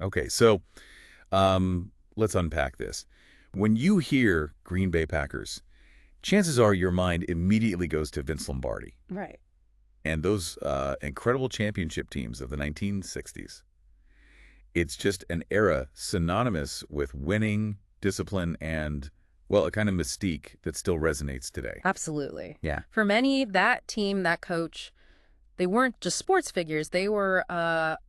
Okay, so let's unpack this. When you hear Green Bay Packers, chances are your mind immediately goes to Vince Lombardi Right. and those incredible championship teams of the 1960s. It's just an era synonymous with winning, discipline, and, well, a kind of mystique that still resonates today. Absolutely. Yeah. For many, that team, that coach, they weren't just sports figures. They were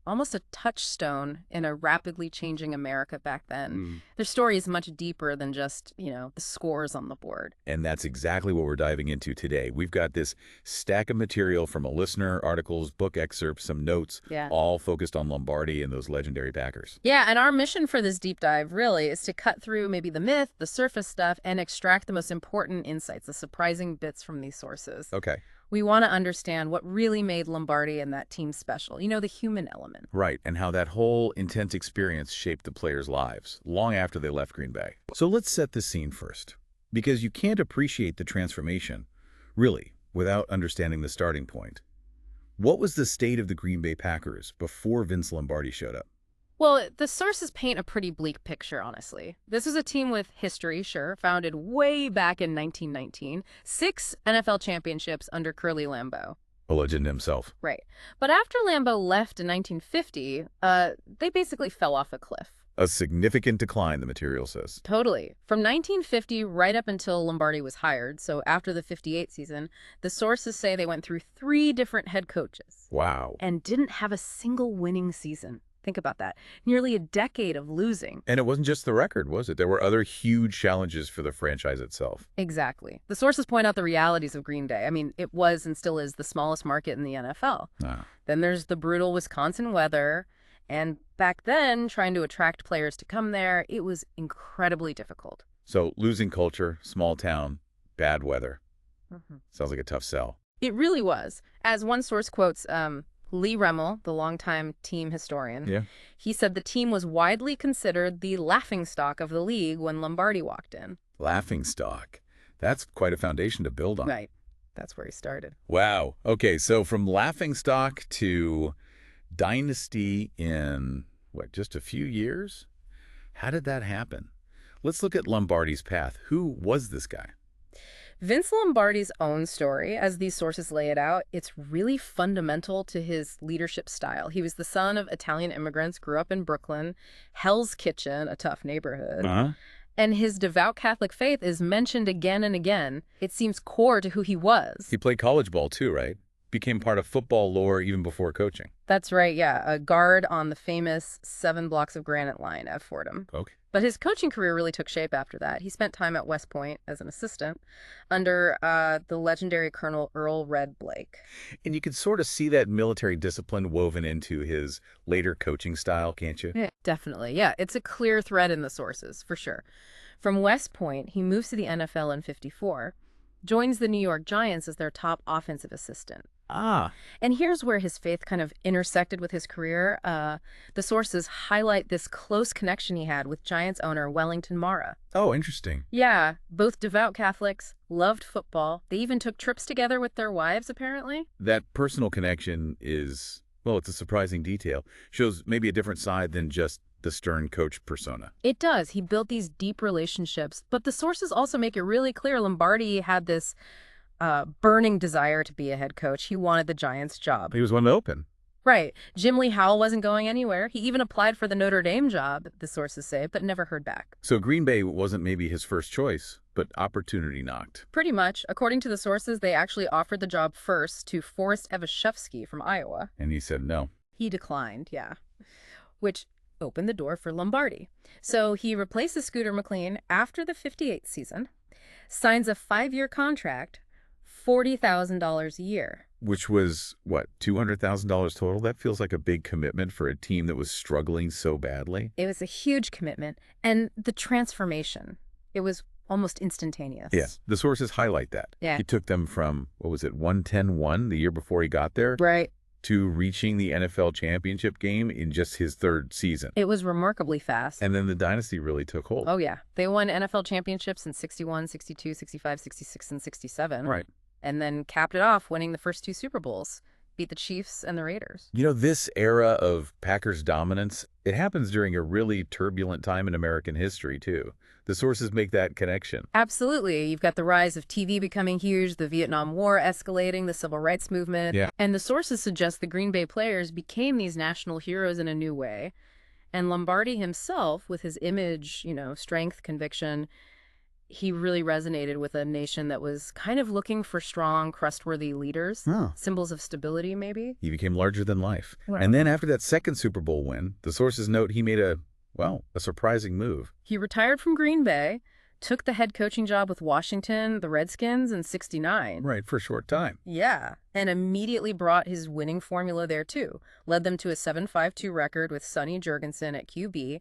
almost a touchstone in a rapidly changing America back then. Mm. Their story is much deeper than just, the scores on the board. And that's exactly what we're diving into today. We've got this stack of material from a listener, articles, book excerpts, some notes, Yeah. all focused on Lombardi and those legendary Packers. Yeah, and our mission for this deep dive really is to cut through maybe the myth, the surface stuff, and extract the most important insights, the surprising bits from these sources. Okay. We want to understand what really made Lombardi and that team special, the human element. Right, and how that whole intense experience shaped the players' lives long after they left Green Bay. So let's set the scene first, because you can't appreciate the transformation, really, without understanding the starting point. What was the state of the Green Bay Packers before Vince Lombardi showed up? Well, the sources paint a pretty bleak picture, honestly. This was a team with history, sure, founded way back in 1919, 6 NFL championships under Curly Lambeau. A legend himself. Right. But after Lambeau left in 1950, they basically fell off a cliff. A significant decline, the material says. Totally. From 1950 right up until Lombardi was hired, so after the 58 season, the sources say they went through 3 different head coaches. Wow. And didn't have a single winning season. Think about that. Nearly a decade of losing. And it wasn't just the record, was it? There were other huge challenges for the franchise itself. Exactly. The sources point out the realities of Green Bay. I mean, it was and still is the smallest market in the NFL. Ah. Then there's the brutal Wisconsin weather. And back then, trying to attract players to come there, it was incredibly difficult. So losing culture, small town, bad weather. Sounds like a tough sell. It really was. As one source quotes, Lee Remmel, the longtime team historian, Yeah. he said the team was widely considered the laughingstock of the league when Lombardi walked in. Laughing stock. That's quite a foundation to build on. Right. That's where he started. Wow. Okay, so from laughing stock to dynasty in, what, just a few years? How did that happen? Let's look at Lombardi's path. Who was this guy? Vince Lombardi's own story, as these sources lay it out, it's really fundamental to his leadership style. He was the son of Italian immigrants, grew up in Brooklyn, Hell's Kitchen, a tough neighborhood. Uh-huh. And his devout Catholic faith is mentioned again and again. It seems core to who he was. He played college ball too, right? Became part of football lore even before coaching. That's right, yeah. A guard on the famous 7 blocks of granite line at Fordham. Okay. But his coaching career really took shape after that. He spent time at West Point as an assistant under the legendary Colonel Earl Red Blake. And you can sort of see that military discipline woven into his later coaching style, can't you? Yeah, definitely. Yeah, it's a clear thread in the sources, for sure. From West Point, he moves to the NFL in '54, joins the New York Giants as their top offensive assistant. Ah. And here's where his faith kind of intersected with his career. The sources highlight this close connection he had with Giants owner Wellington Mara. Oh, interesting. Yeah, both devout Catholics, loved football. They even took trips together with their wives, apparently. That personal connection is, well, it's a surprising detail. Shows maybe a different side than just the stern coach persona. It does. He built these deep relationships. But the sources also make it really clear Lombardi had this burning desire to be a head coach. He wanted the Giants' job. He was one to open. Right. Jim Lee Howell wasn't going anywhere. He even applied for the Notre Dame job, the sources say, but never heard back. So Green Bay wasn't maybe his first choice, but opportunity knocked. Pretty much. According to the sources, they actually offered the job first to Forrest Evashevsky from Iowa. And he said no. He declined, yeah, which opened the door for Lombardi. So he replaces Scooter McLean after the '58 season, signs a 5-year contract, $40,000 a year. Which was, what, $200,000 total? That feels like a big commitment for a team that was struggling so badly. It was a huge commitment. And the transformation, it was almost instantaneous. Yeah, the sources highlight that. Yeah. He took them from, what was it, 110-1 the year before he got there? Right. To reaching the NFL championship game in just his 3rd season. It was remarkably fast. And then the dynasty really took hold. Oh, yeah. They won NFL championships in 61, 62, 65, 66, and 67. Right. And then capped it off winning the first 2 Super Bowls. beat the Chiefs and the Raiders. You know, this era of Packers dominance, it happens during a really turbulent time in American history, too. The sources make that connection. Absolutely. You've got the rise of TV becoming huge, the Vietnam War escalating, the civil rights movement. Yeah. And the sources suggest the Green Bay players became these national heroes in a new way. And Lombardi himself, with his image, strength, conviction, he really resonated with a nation that was kind of looking for strong, trustworthy leaders, symbols of stability, maybe. He became larger than life. Right. And then after that second Super Bowl win, the sources note he made a surprising move. He retired from Green Bay, took the head coaching job with Washington, the Redskins, in '69. Right, for a short time. Yeah, and immediately brought his winning formula there, too. Led them to a 7-5-2 record with Sonny Jurgensen at QB.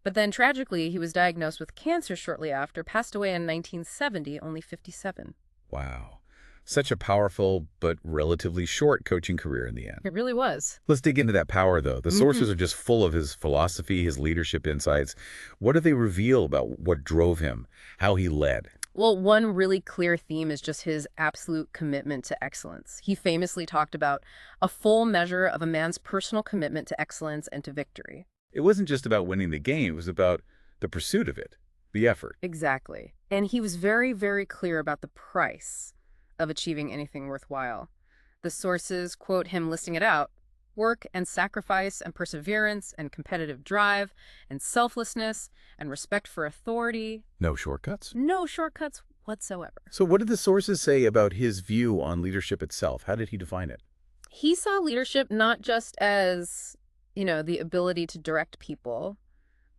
But then, tragically, he was diagnosed with cancer shortly after, passed away in 1970, only 57. Wow. Such a powerful but relatively short coaching career in the end. It really was. Let's dig into that power, though. The sources are just full of his philosophy, his leadership insights. What do they reveal about what drove him, how he led? Well, one really clear theme is just his absolute commitment to excellence. He famously talked about a full measure of a man's personal commitment to excellence and to victory. It wasn't just about winning the game. It was about the pursuit of it, the effort. Exactly. And he was very, very clear about the price of achieving anything worthwhile. The sources quote him listing it out: work and sacrifice and perseverance and competitive drive and selflessness and respect for authority. No shortcuts? No shortcuts whatsoever. So what did the sources say about his view on leadership itself? How did he define it? He saw leadership not just as, the ability to direct people,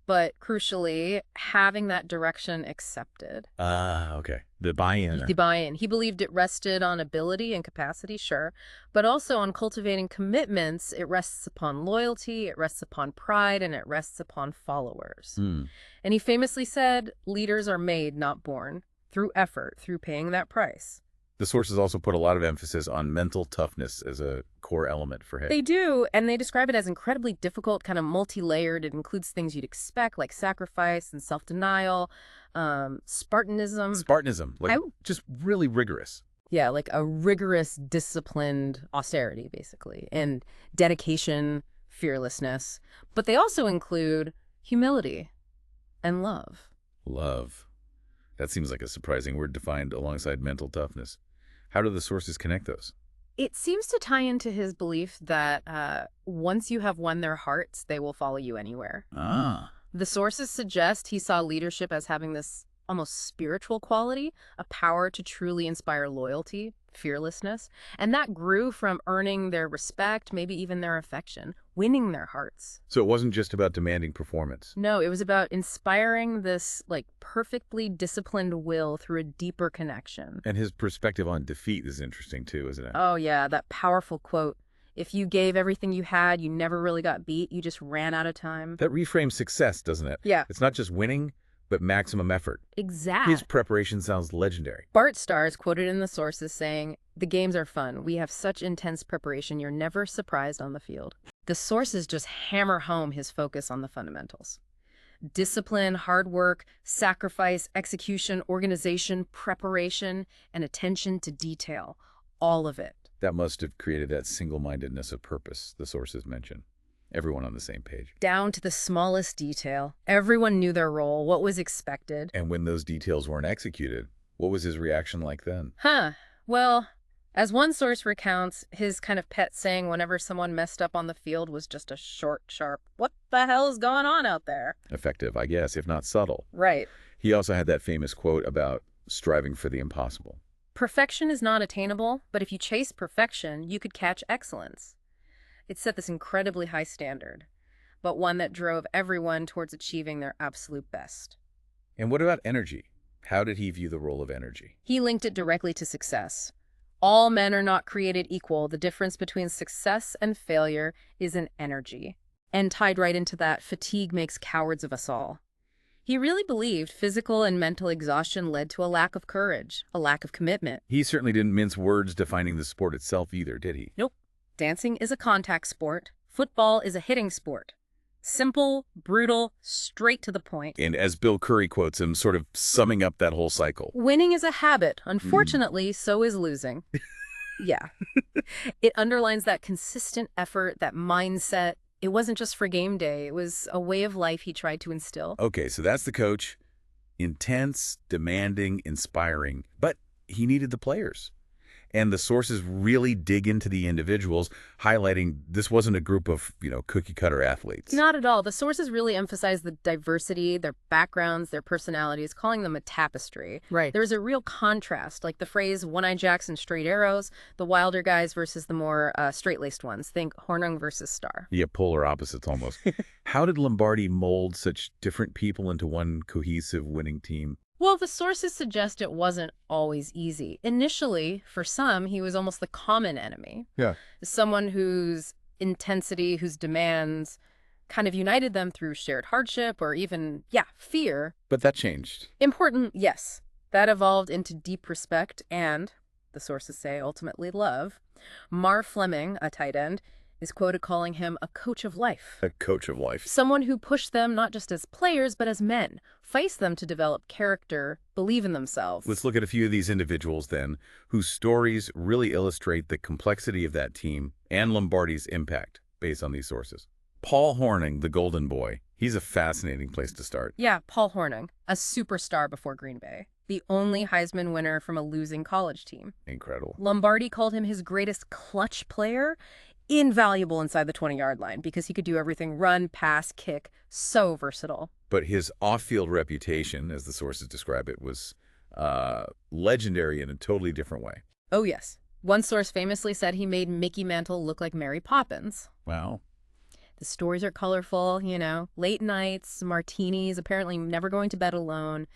but crucially, having that direction accepted. Okay. The buy-in. The buy-in. He believed it rested on ability and capacity, sure, but also on cultivating commitments. It rests upon loyalty, it rests upon pride, and it rests upon followers. And he famously said, leaders are made, not born, through effort, through paying that price. The sources also put a lot of emphasis on mental toughness as a core element for him. They do, and they describe it as incredibly difficult, kind of multi-layered. It includes things you'd expect, like sacrifice and self-denial, Spartanism. Spartanism, just really rigorous. Yeah, like a rigorous, disciplined austerity, basically, and dedication, fearlessness. But they also include humility and love. Love. That seems like a surprising word to find alongside mental toughness. How do the sources connect those? It seems to tie into his belief that once you have won their hearts, they will follow you anywhere. The sources suggest he saw leadership as having this almost spiritual quality, a power to truly inspire loyalty, fearlessness, and that grew from earning their respect, maybe even their affection, winning their hearts. So it wasn't just about demanding performance. No, it was about inspiring this perfectly disciplined will through a deeper connection. And his perspective on defeat is interesting too, isn't it? Oh yeah, that powerful quote. If you gave everything you had, you never really got beat, you just ran out of time. That reframes success, doesn't it? Yeah. It's not just winning, but maximum effort. Exactly. His preparation sounds legendary. Bart Starr is quoted in the sources saying, "The games are fun. We have such intense preparation, you're never surprised on the field." The sources just hammer home his focus on the fundamentals. Discipline, hard work, sacrifice, execution, organization, preparation, and attention to detail. All of it. That must have created that single-mindedness of purpose the sources mention. Everyone on the same page. Down to the smallest detail. Everyone knew their role, what was expected. And when those details weren't executed, what was his reaction like then? Well, as one source recounts, his kind of pet saying whenever someone messed up on the field was just a short, sharp, "What the hell is going on out there?" Effective, I guess, if not subtle. Right. He also had that famous quote about striving for the impossible. Perfection is not attainable, but if you chase perfection, you could catch excellence. It set this incredibly high standard, but one that drove everyone towards achieving their absolute best. And what about energy? How did he view the role of energy? He linked it directly to success. All men are not created equal. The difference between success and failure is in energy. And tied right into that, fatigue makes cowards of us all. He really believed physical and mental exhaustion led to a lack of courage, a lack of commitment. He certainly didn't mince words defining the sport itself either, did he? Nope. Dancing is a contact sport. Football is a hitting sport. Simple, brutal, straight to the point. And as Bill Curry quotes him, sort of summing up that whole cycle. Winning is a habit. Unfortunately, so is losing. Yeah. It underlines that consistent effort, that mindset. It wasn't just for game day. It was a way of life he tried to instill. Okay, so that's the coach. Intense, demanding, inspiring. But he needed the players. And the sources really dig into the individuals, highlighting this wasn't a group of, cookie-cutter athletes. Not at all. The sources really emphasize the diversity, their backgrounds, their personalities, calling them a tapestry. Right. There's a real contrast, like the phrase one-eye jacks and straight arrows, the wilder guys versus the more straight-laced ones. Think Hornung versus Starr. Yeah, polar opposites almost. How did Lombardi mold such different people into one cohesive winning team? Well, the sources suggest it wasn't always easy. Initially, for some, he was almost the common enemy. Yeah. Someone whose intensity, whose demands kind of united them through shared hardship or even, fear. But that changed. Important, yes. That evolved into deep respect and, the sources say, ultimately love. Mar Fleming, a tight end, is quoted calling him a coach of life. A coach of life. Someone who pushed them not just as players, but as men, faced them to develop character, believe in themselves. Let's look at a few of these individuals then, whose stories really illustrate the complexity of that team and Lombardi's impact based on these sources. Paul Hornung, the golden boy. He's a fascinating place to start. Yeah, Paul Hornung, a superstar before Green Bay, the only Heisman winner from a losing college team. Incredible. Lombardi called him his greatest clutch player, invaluable inside the 20-yard line because he could do everything: run, pass, kick, so versatile. But his off-field reputation, as the sources describe it, was legendary in a totally different way. Oh, yes. One source famously said he made Mickey Mantle look like Mary Poppins. Wow. The stories are colorful, late nights, martinis, apparently never going to bed alone.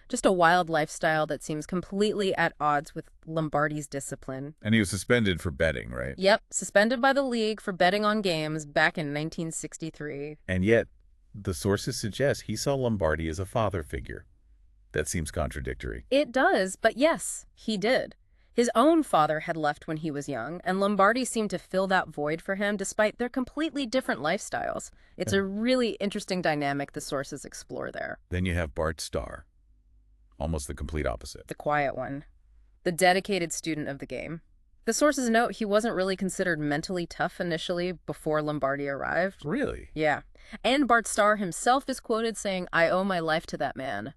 Just a wild lifestyle that seems completely at odds with Lombardi's discipline. And he was suspended for betting, right? Yep, suspended by the league for betting on games back in 1963. And yet, the sources suggest he saw Lombardi as a father figure. That seems contradictory. It does, but yes, he did. His own father had left when he was young, and Lombardi seemed to fill that void for him despite their completely different lifestyles. It's a really interesting dynamic the sources explore there. Then you have Bart Starr. Almost the complete opposite. The quiet one. The dedicated student of the game. The sources note he wasn't really considered mentally tough initially before Lombardi arrived. Really? Yeah. And Bart Starr himself is quoted saying, "I owe my life to that man,"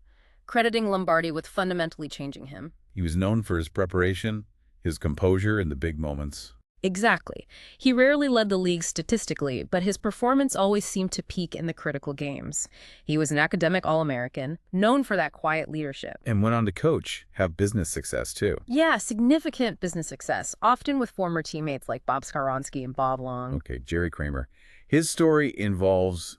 crediting Lombardi with fundamentally changing him. He was known for his preparation, his composure in the big moments. Exactly. He rarely led the league statistically, but his performance always seemed to peak in the critical games. He was an academic All-American, known for that quiet leadership. And went on to coach, have business success too. Yeah, significant business success, often with former teammates like Bob Skaronsky and Bob Long. Okay, Jerry Kramer. His story involves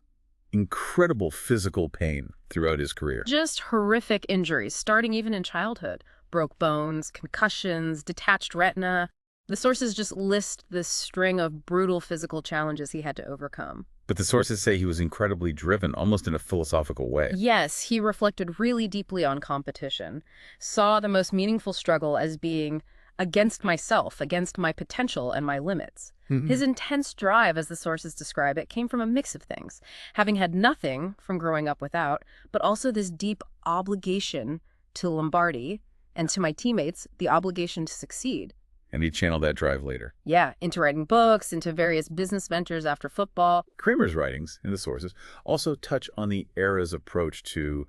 incredible physical pain throughout his career. Just horrific injuries, starting even in childhood. Broke bones, concussions, detached retina. The sources just list this string of brutal physical challenges he had to overcome. But the sources say he was incredibly driven, almost in a philosophical way. Yes, he reflected really deeply on competition, saw the most meaningful struggle as being against myself, against my potential and my limits. His intense drive, as the sources describe it, came from a mix of things, having had nothing from growing up without, but also this deep obligation to Lombardi and to my teammates, the obligation to succeed. And he channeled that drive later. Yeah, into writing books, into various business ventures after football. Kramer's writings, in the sources, also touch on the era's approach to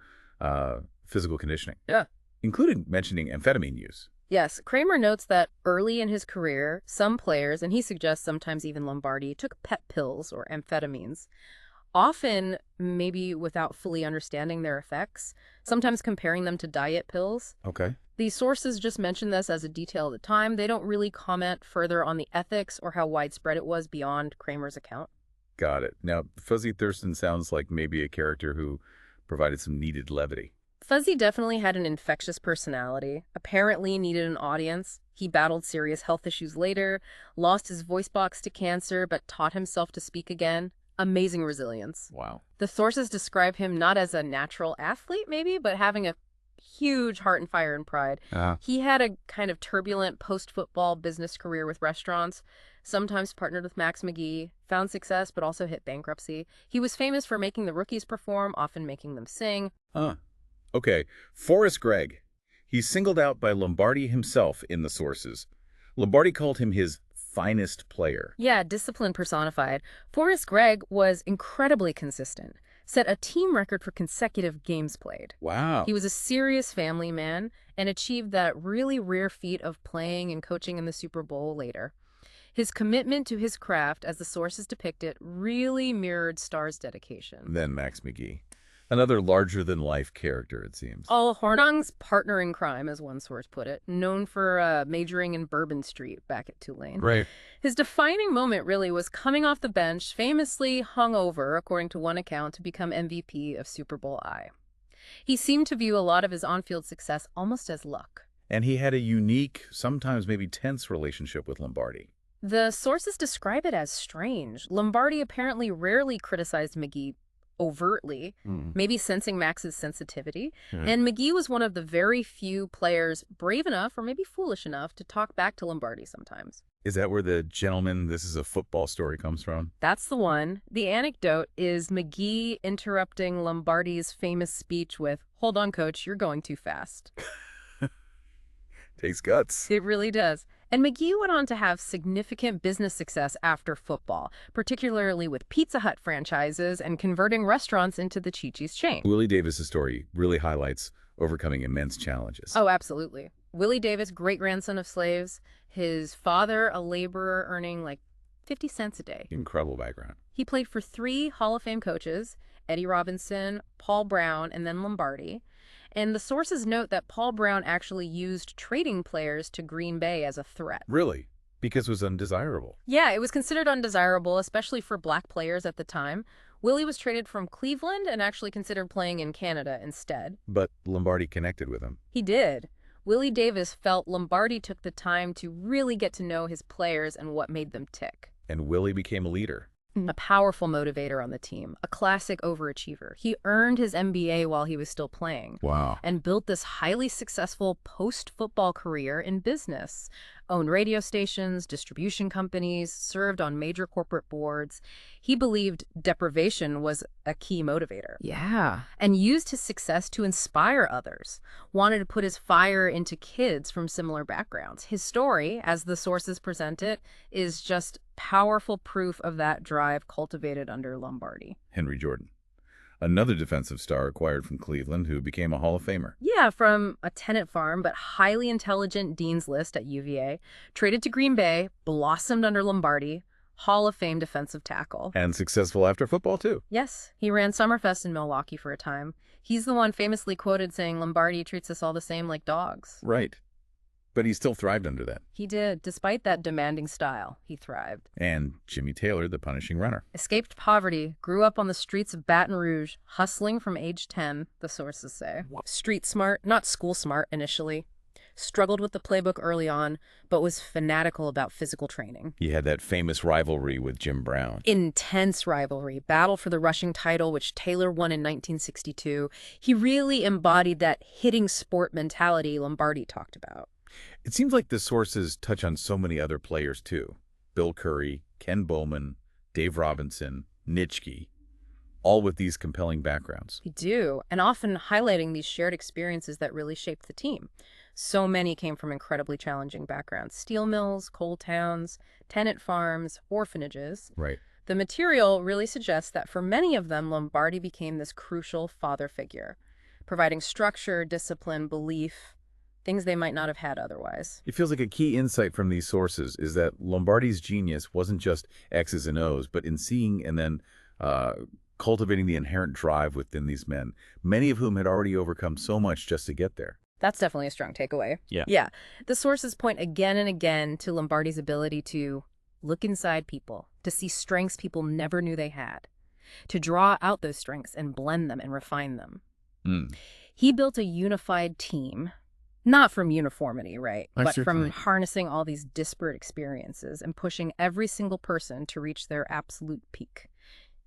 physical conditioning. Yeah. Including mentioning amphetamine use. Yes, Kramer notes that early in his career, some players, and he suggests sometimes even Lombardi, took pet pills or amphetamines, often maybe without fully understanding their effects, sometimes comparing them to diet pills. Okay. The sources just mention this as a detail at the time. They don't really comment further on the ethics or how widespread it was beyond Kramer's account. Got it. Now, Fuzzy Thurston sounds like maybe a character who provided some needed levity. Fuzzy definitely had an infectious personality, apparently needed an audience. He battled serious health issues later, lost his voice box to cancer, but taught himself to speak again. Amazing resilience. Wow. The sources describe him not as a natural athlete, maybe, but having a huge heart and fire and pride. He had a kind of turbulent post-football business career with restaurants, sometimes partnered with Max McGee, found success, but also hit bankruptcy. He was famous for making the rookies perform, often making them sing. Okay, Forrest Gregg. He's singled out by Lombardi himself in the sources. Lombardi called him his finest player. Yeah, discipline personified. Forrest Gregg was incredibly consistent, set a team record for consecutive games played. Wow. He was a serious family man and achieved that really rare feat of playing and coaching in the Super Bowl later. His commitment to his craft, as the sources depict it, really mirrored Starr's dedication. Then Max McGee. Another larger-than-life character, it seems. Oh, Hornung's partner in crime, as one source put it, known for majoring in Bourbon Street back at Tulane. Right. His defining moment really was coming off the bench, famously hungover, according to one account, to become MVP of Super Bowl I. He seemed to view a lot of his on-field success almost as luck. And he had a unique, sometimes maybe tense relationship with Lombardi. The sources describe it as strange. Lombardi apparently rarely criticized McGee overtly, maybe sensing Max's sensitivity. And McGee was one of the very few players brave enough or maybe foolish enough to talk back to Lombardi sometimes. Is that where the gentleman, this is a football story comes from? That's the one. The anecdote is McGee interrupting Lombardi's famous speech with, "Hold on, coach, you're going too fast." Takes guts. It really does. And McGee went on to have significant business success after football, particularly with Pizza Hut franchises and converting restaurants into the Chi-Chi's chain. Willie Davis's story really highlights overcoming immense challenges. Oh, absolutely. Willie Davis, great-grandson of slaves, his father a laborer earning like 50 cents a day. Incredible background. He played for 3 Hall of Fame coaches, Eddie Robinson, Paul Brown, and then Lombardi. And the sources note that Paul Brown actually used trading players to Green Bay as a threat. Really? Because it was undesirable. Yeah, it was considered undesirable, especially for black players at the time. Willie was traded from Cleveland and actually considered playing in Canada instead. But Lombardi connected with him. He did. Willie Davis felt Lombardi took the time to really get to know his players and what made them tick. And Willie became a leader. A powerful motivator on the team, a classic overachiever. He earned his MBA while he was still playing. Wow. And built this highly successful post-football career in business. Owned radio stations, distribution companies, served on major corporate boards. He believed deprivation was a key motivator. Yeah. And used his success to inspire others. Wanted to put his fire into kids from similar backgrounds. His story, as the sources present it, is just powerful proof of that drive cultivated under Lombardi. Henry Jordan. Another defensive star acquired from Cleveland who became a Hall of Famer. Yeah, from a tenant farm, but highly intelligent dean's list at UVA. Traded to Green Bay, blossomed under Lombardi, Hall of Fame defensive tackle. And successful after football, too. Yes, he ran Summerfest in Milwaukee for a time. He's the one famously quoted saying, "Lombardi treats us all the same like dogs." Right. But he still thrived under that. He did. Despite that demanding style, he thrived. And Jimmy Taylor, the punishing runner. Escaped poverty, grew up on the streets of Baton Rouge, hustling from age 10, the sources say. Street smart, not school smart initially. Struggled with the playbook early on, but was fanatical about physical training. He had that famous rivalry with Jim Brown. Intense rivalry, battle for the rushing title, which Taylor won in 1962. He really embodied that hitting sport mentality Lombardi talked about. It seems like the sources touch on so many other players, too. Bill Curry, Ken Bowman, Dave Robinson, Nitschke, all with these compelling backgrounds. They do, and often highlighting these shared experiences that really shaped the team. So many came from incredibly challenging backgrounds. Steel mills, coal towns, tenant farms, orphanages. Right. The material really suggests that for many of them, Lombardi became this crucial father figure, providing structure, discipline, belief, things they might not have had otherwise. It feels like a key insight from these sources is that Lombardi's genius wasn't just X's and O's, but in seeing and then cultivating the inherent drive within these men, many of whom had already overcome so much just to get there. That's definitely a strong takeaway. Yeah. The sources point again and again to Lombardi's ability to look inside people, to see strengths people never knew they had, to draw out those strengths and blend them and refine them. He built a unified team. Not from uniformity, right? But from harnessing all these disparate experiences and pushing every single person to reach their absolute peak,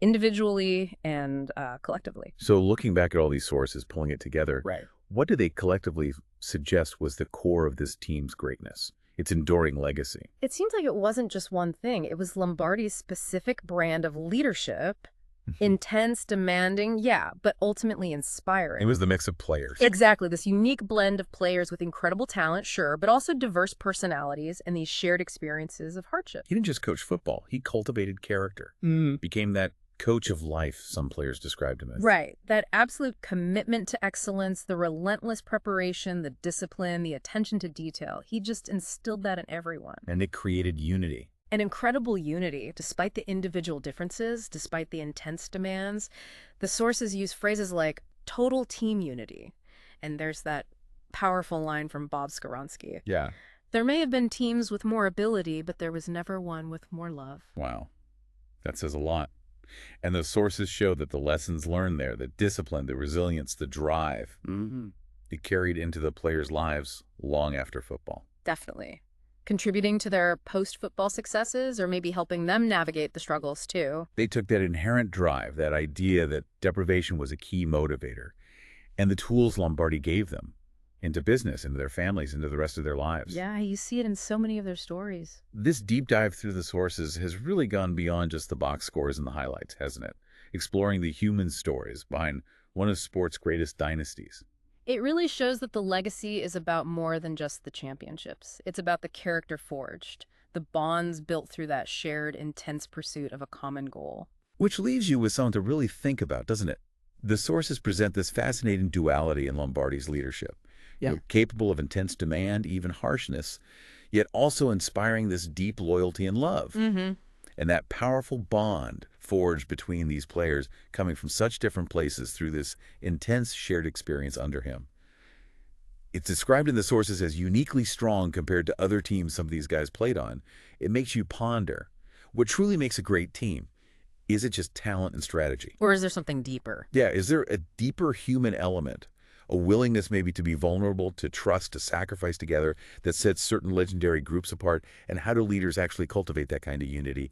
individually and collectively. So looking back at all these sources, pulling it together, what do they collectively suggest was the core of this team's greatness, its enduring legacy? It seems like it wasn't just one thing. It was Lombardi's specific brand of leadership Intense, demanding, yeah, but ultimately It inspiring. was the mix of players. Exactly, this unique blend of players with incredible talent, sure, but also diverse personalities and these shared experiences of hardship. He didn't just coach football. He cultivated character. Became that coach of life, some players described him as. Right, that absolute commitment to excellence, the relentless preparation, the discipline, the attention to detail. He just instilled that in everyone. And it created unity. An incredible unity, despite the individual differences, despite the intense demands. The sources use phrases like total team unity. And there's that powerful line from Bob Skoronski. Yeah. There may have been teams with more ability, but there was never one with more love. Wow. That says a lot. And the sources show that the lessons learned there, the discipline, the resilience, the drive, it carried into the players' lives long after football. Definitely. Contributing to their post-football successes or maybe helping them navigate the struggles too. They took that inherent drive, that idea that deprivation was a key motivator, and the tools Lombardi gave them into business, into their families, into the rest of their lives. Yeah, you see it in so many of their stories. This deep dive through the sources has really gone beyond just the box scores and the highlights, hasn't it? Exploring the human stories behind one of sport's greatest dynasties. It really shows that the legacy is about more than just the championships. It's about the character forged, the bonds built through that shared, intense pursuit of a common goal. Which leaves you with something to really think about, doesn't it? The sources present this fascinating duality in Lombardi's leadership. Yeah. Capable of intense demand, even harshness, yet also inspiring this deep loyalty and love. And that powerful bond forged between these players coming from such different places through this intense shared experience under him. It's described in the sources as uniquely strong compared to other teams some of these guys played on. It makes you ponder, what truly makes a great team? Is it just talent and strategy? Or is there something deeper? Yeah, is there a deeper human element? A willingness maybe to be vulnerable, to trust, to sacrifice together that sets certain legendary groups apart? And how do leaders actually cultivate that kind of unity?